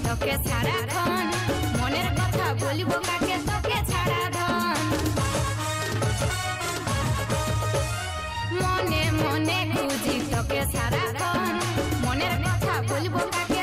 তোকে ছাড়া ধন মনের কথা বলিব কাকে তোকে ছাড়া ধন মনে মনে খুঁজি তোকে ছাড়া ধন মনের কথা বলিব কাকে